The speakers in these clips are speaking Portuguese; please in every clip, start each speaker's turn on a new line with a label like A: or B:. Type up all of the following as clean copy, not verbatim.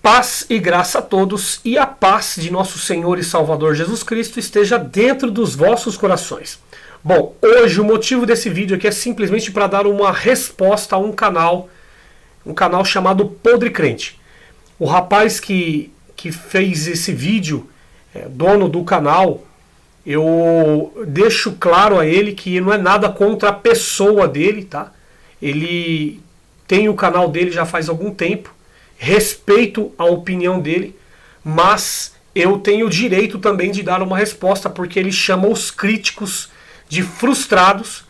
A: Paz e graça a todos, e a paz de nosso Senhor e Salvador Jesus Cristo esteja dentro dos vossos corações. Bom, hoje o motivo desse vídeo aqui é simplesmente para dar uma resposta a um canal chamado Podre Crente. O rapaz que fez esse vídeo, dono do canal, eu deixo claro a ele que não é nada contra a pessoa dele, tá? Ele tem o canal dele já faz algum tempo. Respeito a opinião dele, mas eu tenho o direito também de dar uma resposta, porque ele chama os críticos de frustrados,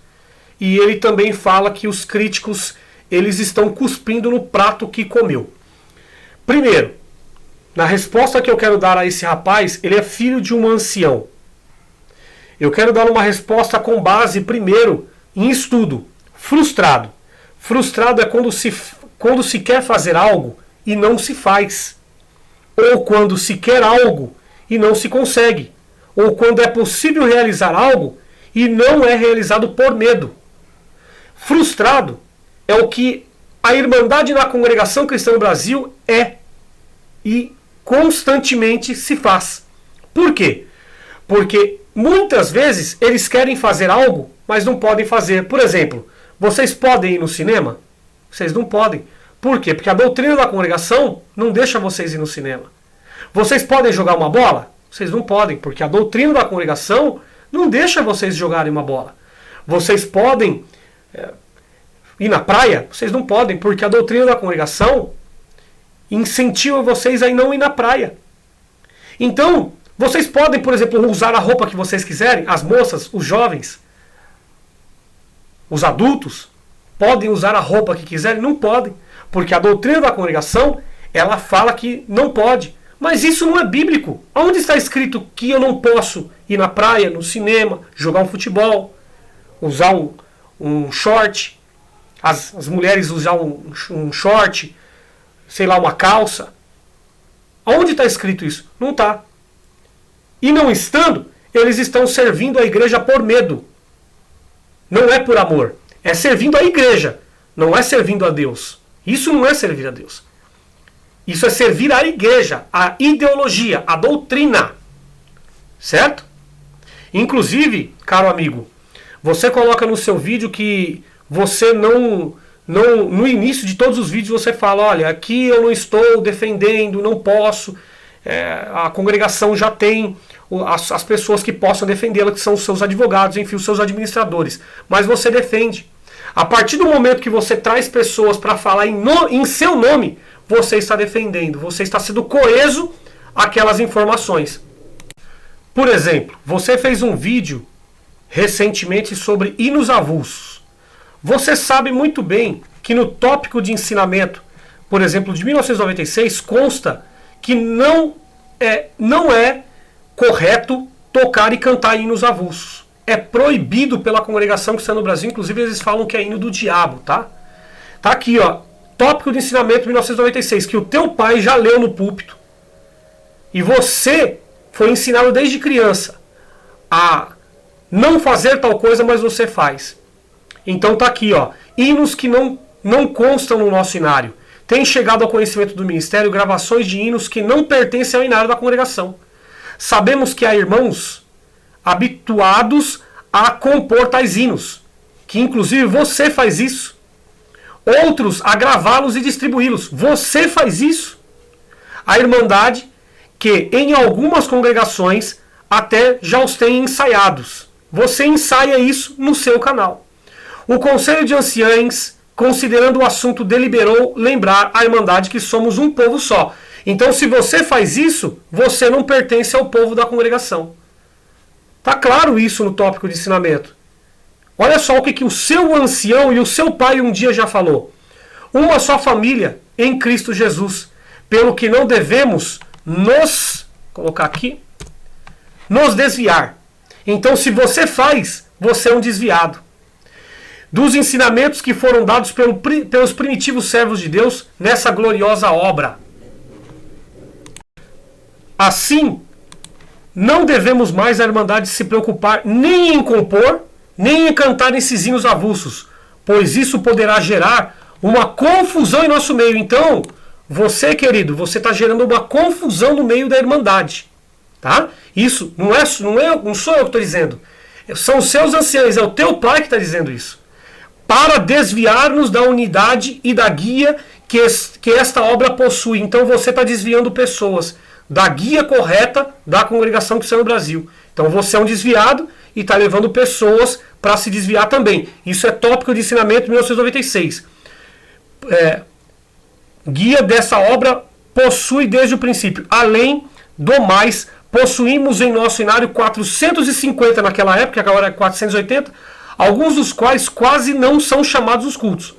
A: e ele também fala que os críticos eles estão cuspindo no prato que comeu. Primeiro, na resposta que eu quero dar a esse rapaz, ele é filho de um ancião. Eu quero dar uma resposta com base, primeiro, em estudo. Frustrado. Frustrado é quando se quer fazer algo e não se faz, ou quando se quer algo e não se consegue, ou quando é possível realizar algo e não é realizado por medo. Frustrado é o que a Irmandade na Congregação Cristã no Brasil é e constantemente se faz. Por quê? Porque muitas vezes eles querem fazer algo, mas não podem fazer. Por exemplo, vocês podem ir no cinema? Vocês não podem. Por quê? Porque a doutrina da congregação não deixa vocês ir no cinema. Vocês podem jogar uma bola? Vocês não podem, porque a doutrina da congregação não deixa vocês jogarem uma bola. Vocês podem ir na praia? Vocês não podem, porque a doutrina da congregação incentiva vocês a não ir na praia. Então, vocês podem, por exemplo, usar a roupa que vocês quiserem, as moças, os jovens, os adultos, podem usar a roupa que quiserem? Não podem. Porque a doutrina da congregação, ela fala que não pode. Mas isso não é bíblico. Onde está escrito que eu não posso ir na praia, no cinema, jogar um futebol, usar um short, as mulheres usar um short, sei lá, uma calça? Onde está escrito isso? Não está. E não estando, eles estão servindo a igreja por medo. Não é por amor. É servindo a igreja, não é servindo a Deus. Isso não é servir a Deus. Isso é servir a igreja, a ideologia, a doutrina. Certo? Inclusive, caro amigo, você coloca no seu vídeo que você no início de todos os vídeos você fala, olha, aqui eu não estou defendendo, não posso, a congregação já tem as pessoas que possam defendê-la, que são os seus advogados, enfim, os seus administradores. Mas você defende. A partir do momento que você traz pessoas para falar em seu nome, você está defendendo, você está sendo coeso àquelas informações. Por exemplo, você fez um vídeo recentemente sobre hinos avulsos. Você sabe muito bem que no tópico de ensinamento, por exemplo, de 1996, consta que não é correto tocar e cantar hinos avulsos. É proibido pela congregação cristã no Brasil, inclusive eles falam que é hino do diabo, tá? Tá aqui, ó, tópico de ensinamento de 1996, que o teu pai já leu no púlpito. E você foi ensinado desde criança a não fazer tal coisa, mas você faz. Então tá aqui, ó, hinos que não constam no nosso inário. Tem chegado ao conhecimento do ministério gravações de hinos que não pertencem ao inário da congregação. Sabemos que há irmãos habituados a compor tais hinos, que inclusive você faz isso. Outros a gravá-los e distribuí-los. Você faz isso. A Irmandade, que em algumas congregações até já os tem ensaiados. Você ensaia isso no seu canal. O Conselho de Anciães, considerando o assunto, deliberou lembrar a Irmandade que somos um povo só. Então, se você faz isso, você não pertence ao povo da congregação. Está claro isso no tópico de ensinamento. Olha só o que o seu ancião e o seu pai um dia já falou. Uma só família em Cristo Jesus, pelo que não devemos nos desviar. Então, se faz, você é um desviado. Dos ensinamentos que foram dados pelos primitivos servos de Deus nessa gloriosa obra. Assim, não devemos mais a Irmandade se preocupar nem em compor, nem em cantar esses hinos avulsos, pois isso poderá gerar uma confusão em nosso meio. Então, Você, querido, você está gerando uma confusão no meio da Irmandade. Tá? Isso não sou eu que estou dizendo. São os seus anciãos, é o teu pai que está dizendo isso. Para desviar-nos da unidade e da guia que esta obra possui. Então você está desviando pessoas da guia correta da Congregação Cristã no Brasil. Então você é um desviado e está levando pessoas para se desviar também. Isso é tópico de ensinamento de 1996. Guia dessa obra possui desde o princípio. Além do mais, possuímos em nosso inário 450 naquela época, agora é 480, alguns dos quais quase não são chamados os cultos.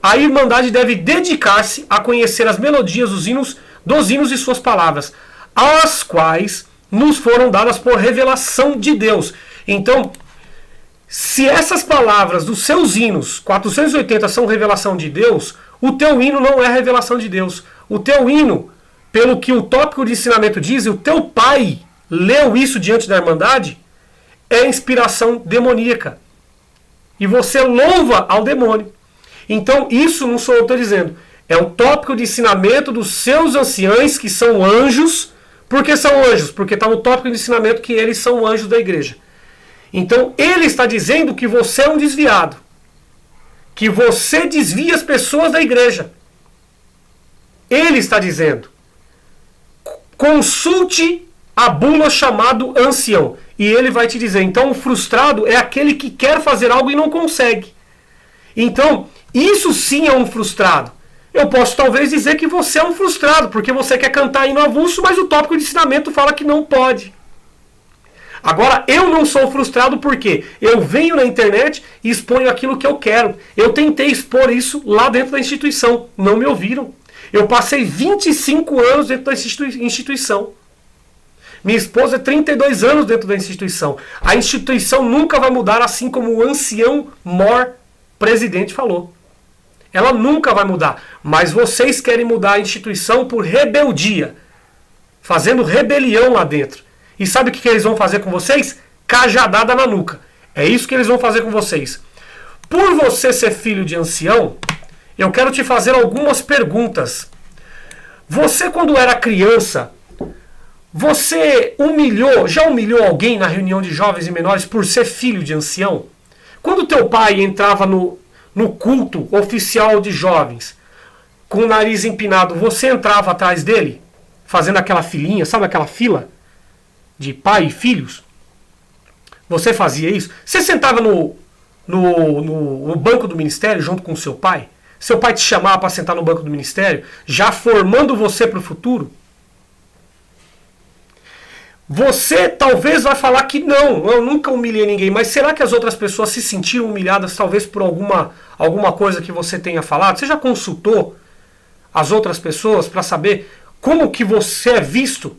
A: A Irmandade deve dedicar-se a conhecer as melodias dos hinos e suas palavras, as quais nos foram dadas por revelação de Deus. Então, se essas palavras dos seus hinos, 480, são revelação de Deus, o teu hino não é revelação de Deus. O teu hino, pelo que o tópico de ensinamento diz, o teu pai leu isso diante da Irmandade, é inspiração demoníaca. E você louva ao demônio. Então, isso não sou eu que estou dizendo. É o tópico de ensinamento dos seus anciães, que são anjos. Por que são anjos? Porque está no tópico de ensinamento que eles são anjos da igreja. Então, ele está dizendo que você é um desviado. Que você desvia as pessoas da igreja. Ele está dizendo. Consulte a bula chamado ancião. E ele vai te dizer. Então, o frustrado é aquele que quer fazer algo e não consegue. Então, isso sim é um frustrado. Eu posso talvez dizer que você é um frustrado, porque você quer cantar hino avulso, mas o tópico de ensinamento fala que não pode. Agora, eu não sou frustrado porque eu venho na internet e exponho aquilo que eu quero. Eu tentei expor isso lá dentro da instituição. Não me ouviram. Eu passei 25 anos dentro da instituição. Minha esposa é 32 anos dentro da instituição. A instituição nunca vai mudar, assim como o ancião mor presidente falou. Ela nunca vai mudar. Mas vocês querem mudar a instituição por rebeldia. Fazendo rebelião lá dentro. E sabe o que eles vão fazer com vocês? Cajadada na nuca. É isso que eles vão fazer com vocês. Por você ser filho de ancião, eu quero te fazer algumas perguntas. Você, quando era criança, você já humilhou alguém na reunião de jovens e menores por ser filho de ancião? Quando teu pai entrava no culto oficial de jovens, com o nariz empinado, você entrava atrás dele, fazendo aquela filinha, sabe aquela fila de pai e filhos? Você fazia isso? Você sentava no banco do ministério junto com o seu pai? Seu pai te chamava para sentar no banco do ministério, já formando você para o futuro? Você talvez vai falar que não, eu nunca humilhei ninguém, mas será que as outras pessoas se sentiram humilhadas talvez por alguma coisa que você tenha falado? Você já consultou as outras pessoas para saber como que você é visto?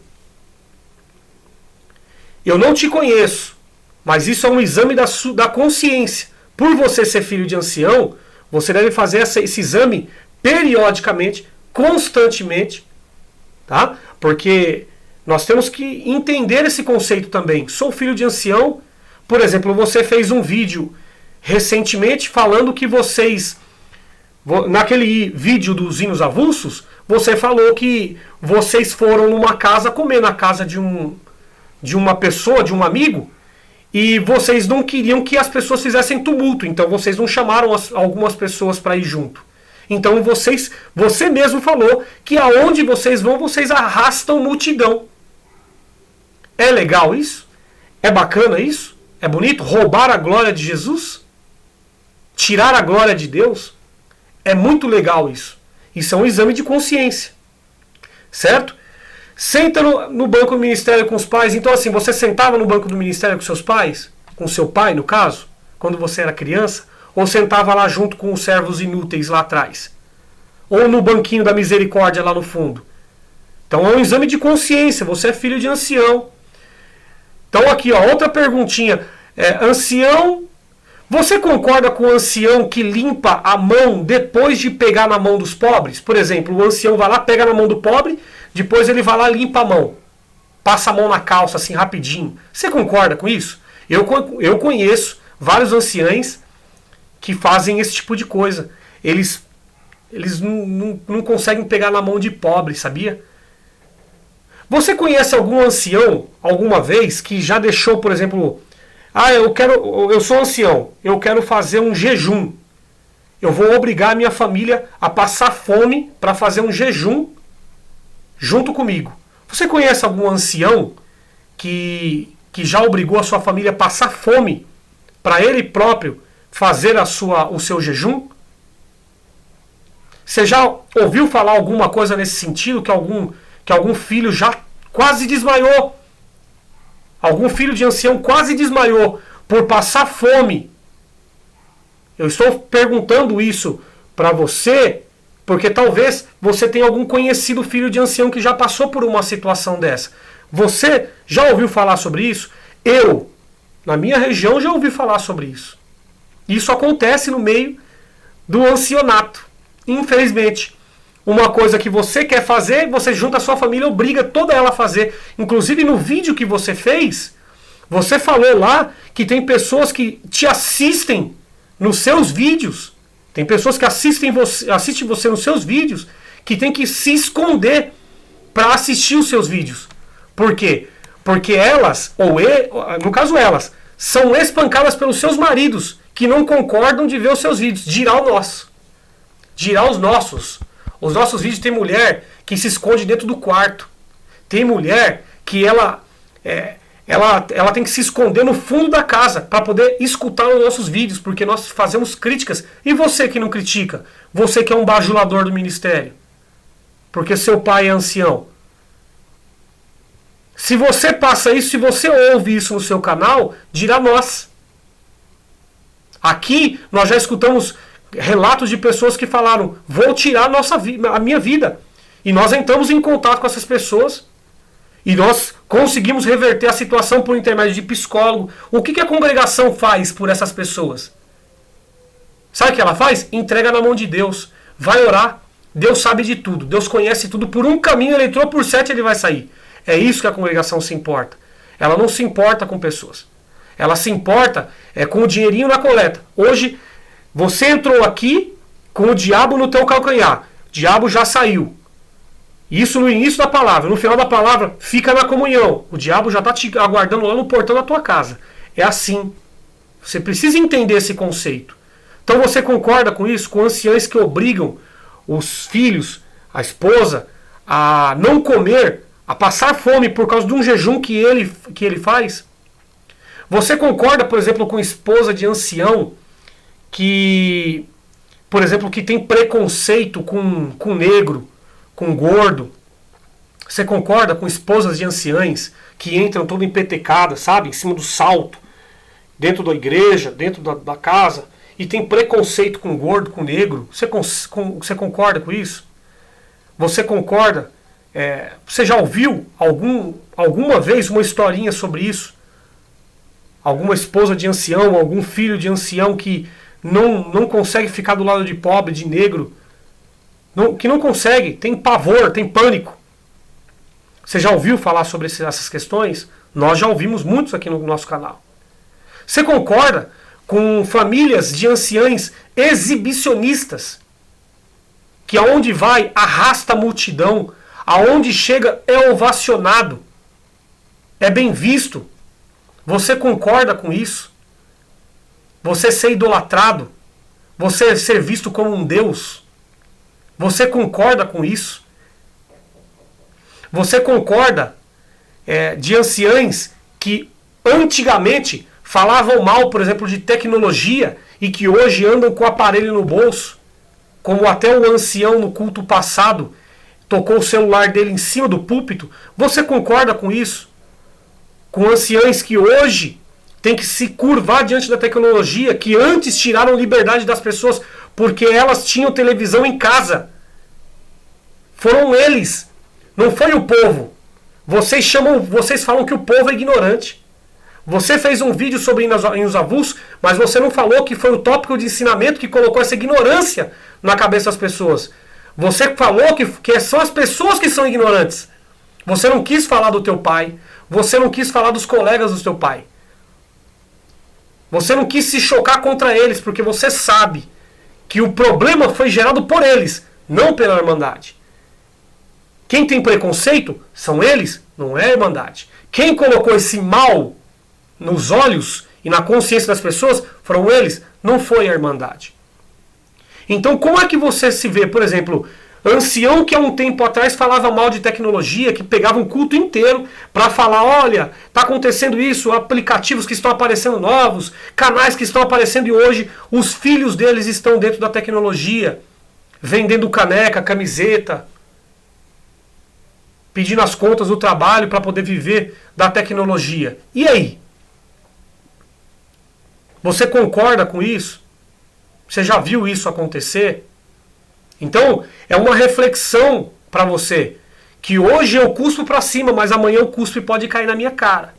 A: Eu não te conheço, mas isso é um exame da consciência. Por você ser filho de ancião, você deve fazer esse exame periodicamente, constantemente, tá? Porque nós temos que entender esse conceito também. Sou filho de ancião. Por exemplo, você fez um vídeo recentemente falando que vocês... Naquele vídeo dos hinos avulsos, você falou que vocês foram numa casa comer na casa de uma pessoa, de um amigo, e vocês não queriam que as pessoas fizessem tumulto. Então vocês não chamaram algumas pessoas para ir junto. Então você mesmo falou que aonde vocês vão, vocês arrastam multidão. É legal isso? É bacana isso? É bonito? Roubar a glória de Jesus? Tirar a glória de Deus? É muito legal isso. Isso é um exame de consciência. Certo? Senta no banco do ministério com os pais. Então assim, você sentava no banco do ministério com seus pais? Com seu pai, no caso? Quando você era criança? Ou sentava lá junto com os servos inúteis lá atrás? Ou no banquinho da misericórdia lá no fundo? Então é um exame de consciência. Você é filho de ancião. Então aqui, ó, outra perguntinha. Ancião, você concorda com o ancião que limpa a mão depois de pegar na mão dos pobres? Por exemplo, o ancião vai lá, pega na mão do pobre, depois ele vai lá e limpa a mão. Passa a mão na calça assim rapidinho. Você concorda com isso? Eu conheço vários anciães que fazem esse tipo de coisa. Eles Eles não conseguem pegar na mão de pobre, sabia? Você conhece algum ancião, alguma vez, que já deixou, por exemplo... eu sou ancião, eu quero fazer um jejum. Eu vou obrigar a minha família a passar fome para fazer um jejum junto comigo. Você conhece algum ancião que já obrigou a sua família a passar fome para ele próprio fazer o seu jejum? Você já ouviu falar alguma coisa nesse sentido, que algum filho já quase desmaiou? Algum filho de ancião quase desmaiou por passar fome? Eu estou perguntando isso para você, porque talvez você tenha algum conhecido filho de ancião que já passou por uma situação dessa. Você já ouviu falar sobre isso? Eu, na minha região, já ouvi falar sobre isso. Isso acontece no meio do ancianato. Infelizmente. Uma coisa que você quer fazer, você junta a sua família, obriga toda ela a fazer. Inclusive no vídeo que você fez, você falou lá que tem pessoas que te assistem nos seus vídeos. Tem pessoas que assistem você nos seus vídeos, que tem que se esconder para assistir os seus vídeos. Por quê? Porque elas, no caso elas, são espancadas pelos seus maridos, que não concordam de ver os seus vídeos. Dirá o nosso. Dirá os nossos. Os nossos vídeos tem mulher que se esconde dentro do quarto. Tem mulher que ela tem que se esconder no fundo da casa para poder escutar os nossos vídeos, porque nós fazemos críticas. E você que não critica? Você que é um bajulador do ministério? Porque seu pai é ancião. Se você passa isso, se você ouve isso no seu canal, dirá nós. Aqui nós já escutamos relatos de pessoas que falaram: vou tirar a minha vida. E nós entramos em contato com essas pessoas e nós conseguimos reverter a situação por intermédio de psicólogo. O que a congregação faz por essas pessoas? Sabe o que ela faz? Entrega na mão de Deus. Vai orar. Deus sabe de tudo. Deus conhece tudo. Por um caminho ele entrou, por 7 ele vai sair. É isso que a congregação se importa. Ela não se importa com pessoas. Ela se importa com o dinheirinho na coleta. Hoje, você entrou aqui com o diabo no teu calcanhar. O diabo já saiu. Isso no início da palavra. No final da palavra, fica na comunhão. O diabo já está te aguardando lá no portão da tua casa. É assim. Você precisa entender esse conceito. Então você concorda com isso? Com anciães que obrigam os filhos, a esposa, a não comer, a passar fome por causa de um jejum que ele faz? Você concorda, por exemplo, com esposa de ancião que, por exemplo, que tem preconceito com negro, com gordo? Você concorda com esposas de anciães que entram todas empetecadas, sabe, em cima do salto, dentro da igreja, dentro da casa, e tem preconceito com gordo, com negro? Você concorda com isso? Você concorda? Você já ouviu alguma vez uma historinha sobre isso? Alguma esposa de ancião, algum filho de ancião que não consegue ficar do lado de pobre, de negro, que não consegue, tem pavor, tem pânico. Você já ouviu falar sobre essas questões? Nós já ouvimos muitos aqui no nosso canal. Você concorda com famílias de anciães exibicionistas, que aonde vai arrasta a multidão, aonde chega é ovacionado, é bem visto? Você concorda com isso? Você ser idolatrado? Você ser visto como um Deus? Você concorda com isso? Você concorda de anciães que antigamente falavam mal, por exemplo, de tecnologia e que hoje andam com o aparelho no bolso? Como até o ancião no culto passado tocou o celular dele em cima do púlpito. Você concorda com isso? Com anciães que hoje têm que se curvar diante da tecnologia, que antes tiraram liberdade das pessoas porque elas tinham televisão em casa. Foram eles, não foi o povo. Vocês falam que o povo é ignorante. Você fez um vídeo sobre hinos avulsos, mas você não falou que foi o tópico de ensinamento que colocou essa ignorância na cabeça das pessoas. Você falou que são as pessoas que são ignorantes. Você não quis falar do teu pai. Você não quis falar dos colegas do teu pai. Você não quis se chocar contra eles, porque você sabe que o problema foi gerado por eles, não pela Irmandade. Quem tem preconceito são eles, não é a Irmandade. Quem colocou esse mal nos olhos e na consciência das pessoas foram eles, não foi a Irmandade. Então como é que você se vê, por exemplo, ancião que há um tempo atrás falava mal de tecnologia, que pegava um culto inteiro para falar, olha, está acontecendo isso, aplicativos que estão aparecendo novos, canais que estão aparecendo e hoje os filhos deles estão dentro da tecnologia, vendendo caneca, camiseta, pedindo as contas do trabalho para poder viver da tecnologia. E aí? Você concorda com isso? Você já viu isso acontecer? Então, é uma reflexão para você, que hoje eu cuspo para cima, mas amanhã o cuspe pode cair na minha cara.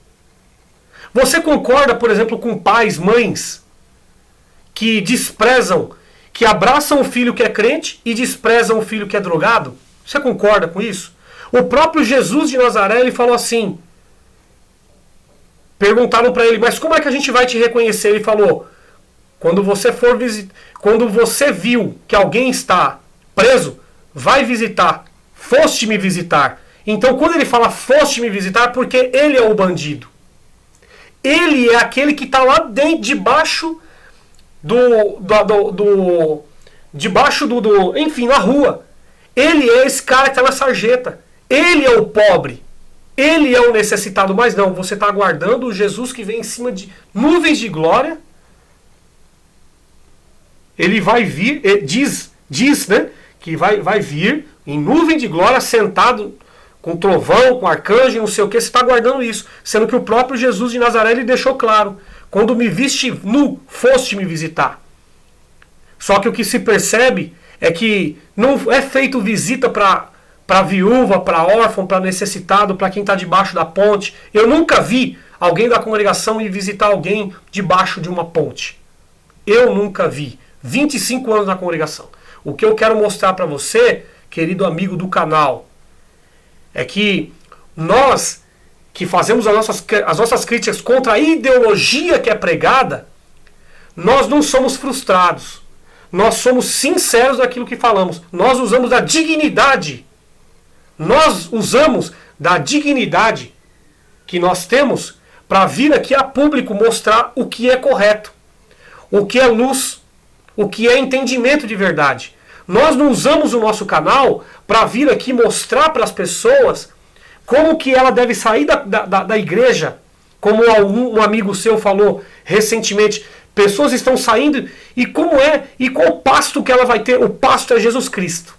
A: Você concorda, por exemplo, com pais, mães, que desprezam, que abraçam o filho que é crente e desprezam o filho que é drogado? Você concorda com isso? O próprio Jesus de Nazaré, ele falou assim, perguntaram para ele, mas como é que a gente vai te reconhecer? Ele falou, quando você viu que alguém está preso, vai visitar, foste me visitar. Então quando ele fala foste me visitar, porque ele é o bandido. Ele é aquele que está lá dentro, debaixo enfim, na rua. Ele é esse cara que está na sarjeta. Ele é o pobre. Ele é o necessitado. Mas não, você está aguardando o Jesus que vem em cima de nuvens de glória. Ele vai vir, diz, né, que vai vir em nuvem de glória, sentado com trovão, com arcanjo, não sei o que. Você está aguardando isso. Sendo que o próprio Jesus de Nazaré, ele deixou claro. Quando me viste nu, foste me visitar. Só que o que se percebe é que não é feito visita para viúva, para órfão, para necessitado, para quem está debaixo da ponte. Eu nunca vi alguém da congregação ir visitar alguém debaixo de uma ponte. Eu nunca vi. 25 anos na congregação. O que eu quero mostrar para você, querido amigo do canal, é que nós que fazemos as nossas críticas contra a ideologia que é pregada, nós não somos frustrados. Nós somos sinceros naquilo que falamos. Nós usamos da dignidade. Nós usamos da dignidade que nós temos para vir aqui a público mostrar o que é correto, o que é luz, o que é entendimento de verdade. Nós não usamos o nosso canal para vir aqui mostrar para as pessoas como que ela deve sair da igreja. Como um amigo seu falou recentemente, pessoas estão saindo e como é, e qual pasto que ela vai ter? O pasto é Jesus Cristo.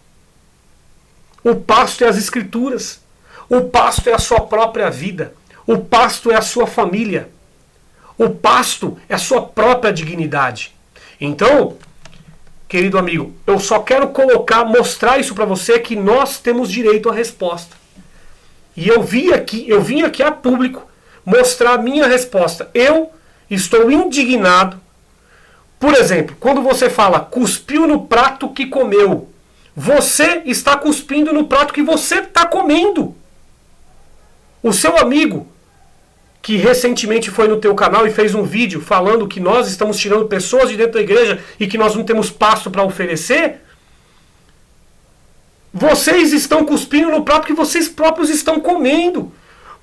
A: O pasto é as Escrituras. O pasto é a sua própria vida. O pasto é a sua família. O pasto é a sua própria dignidade. Então, querido amigo, eu só quero mostrar isso para você, que nós temos direito à resposta. E eu vim aqui a público mostrar a minha resposta. Eu estou indignado. Por exemplo, quando você fala cuspiu no prato que comeu, você está cuspindo no prato que você está comendo. O seu amigo, que recentemente foi no teu canal e fez um vídeo falando que nós estamos tirando pessoas de dentro da igreja e que nós não temos pasto para oferecer, vocês estão cuspindo no prato que vocês próprios estão comendo.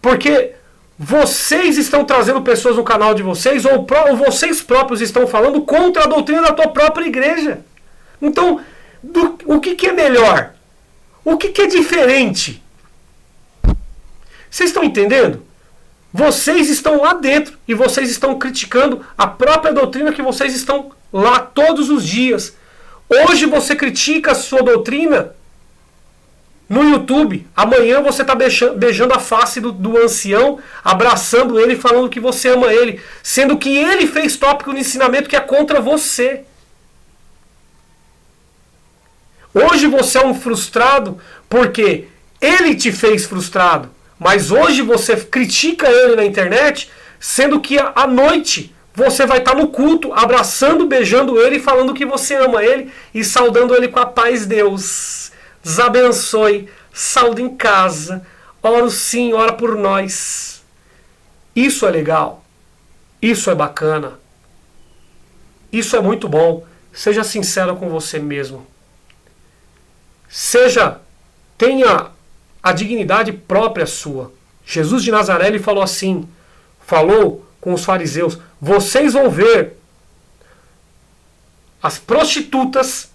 A: Porque vocês estão trazendo pessoas no canal de vocês, ou vocês próprios estão falando contra a doutrina da tua própria igreja. Então, o que é melhor? O que é diferente? Vocês estão entendendo? Vocês estão lá dentro e vocês estão criticando a própria doutrina que vocês estão lá todos os dias. Hoje você critica a sua doutrina no YouTube. Amanhã você está beijando a face do ancião, abraçando ele, falando que você ama ele, sendo que ele fez tópico no ensinamento que é contra você. Hoje você é um frustrado porque ele te fez frustrado. Mas hoje você critica ele na internet, sendo que à noite você vai estar no culto, abraçando, beijando ele, falando que você ama ele e saudando ele com a paz de Deus. Deus abençoe, saúde em casa, oro sim, ora por nós. Isso é legal, isso é bacana, isso é muito bom. Seja sincero com você mesmo. Tenha a dignidade própria sua. Jesus de Nazaré ele falou assim, falou com os fariseus, vocês vão ver as prostitutas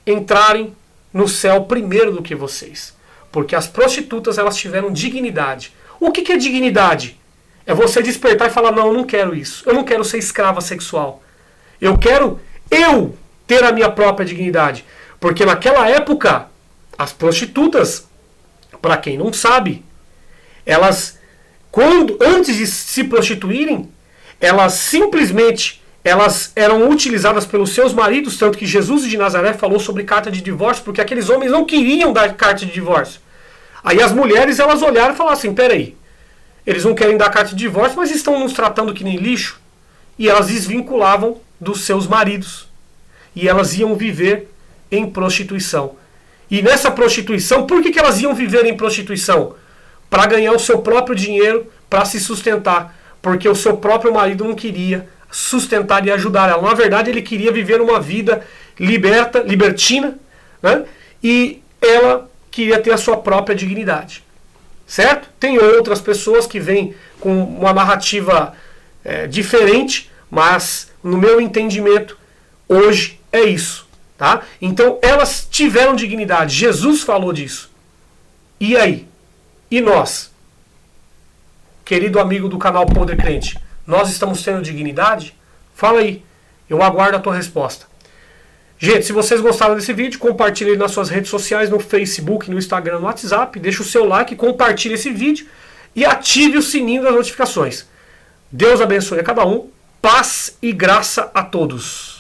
A: entrarem no céu primeiro do que vocês. Porque as prostitutas elas tiveram dignidade. O que é dignidade? É você despertar e falar, não, eu não quero isso. Eu não quero ser escrava sexual. Eu quero ter a minha própria dignidade. Porque naquela época, as prostitutas, para quem não sabe, elas, antes de se prostituírem, elas eram utilizadas pelos seus maridos, tanto que Jesus de Nazaré falou sobre carta de divórcio, porque aqueles homens não queriam dar carta de divórcio. Aí as mulheres elas olharam e falaram assim, peraí, eles não querem dar carta de divórcio, mas estão nos tratando que nem lixo. E elas desvinculavam dos seus maridos. E elas iam viver em prostituição. E nessa prostituição, por que elas iam viver em prostituição? Para ganhar o seu próprio dinheiro, para se sustentar. Porque o seu próprio marido não queria sustentar e ajudar ela. Na verdade, ele queria viver uma vida libertina, né? E ela queria ter a sua própria dignidade. Certo? Tem outras pessoas que vêm com uma narrativa diferente, mas no meu entendimento, hoje é isso. Tá? Então elas tiveram dignidade. Jesus falou disso. E aí? E nós? Querido amigo do canal Podre Crente, nós estamos tendo dignidade? Fala aí. Eu aguardo a tua resposta. Gente, se vocês gostaram desse vídeo, compartilhe nas suas redes sociais, no Facebook, no Instagram, no WhatsApp. Deixa o seu like, compartilhe esse vídeo e ative o sininho das notificações. Deus abençoe a cada um. Paz e graça a todos.